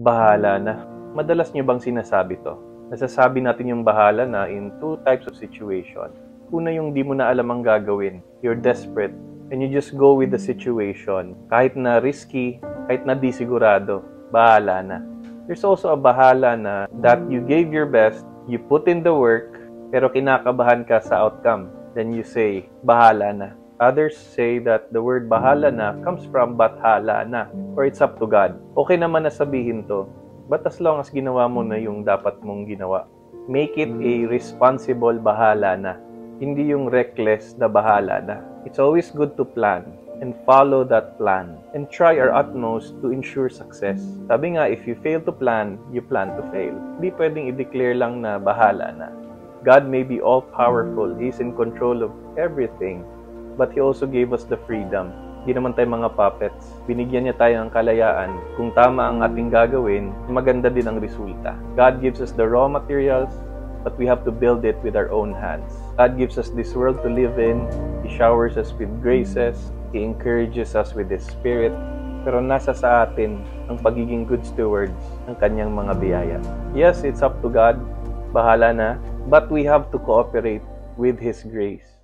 Bahala na. Madalas niyo bang sinasabi to? Nasasabi natin yung bahala na in two types of situation. Una yung di mo na alam ang gagawin. You're desperate and you just go with the situation. Kahit na risky, kahit na di sigurado, bahala na. There's also a bahala na that you gave your best, you put in the work, pero kinakabahan ka sa outcome. Then you say, bahala na. Others say that the word bahala na comes from bathala na, or it's up to God. Okay naman na sabihin to, but as long as ginawa mo na yung dapat mong ginawa, make it a responsible bahala na, hindi yung reckless na bahala na. It's always good to plan and follow that plan and try our utmost to ensure success. Sabi nga, if you fail to plan, you plan to fail. Hindi pwedeng i-declare lang na bahala na. God may be all-powerful. He's in control of everything. But He also gave us the freedom. Hindi naman tayo mga puppets. Binigyan niya tayo ng kalayaan. Kung tama ang ating gagawin, maganda din ang resulta. God gives us the raw materials, but we have to build it with our own hands. God gives us this world to live in. He showers us with graces. He encourages us with His Spirit. Pero nasa sa atin ang pagiging good stewards ng Kanyang mga biyaya. Yes, it's up to God. Bahala na. But we have to cooperate with His grace.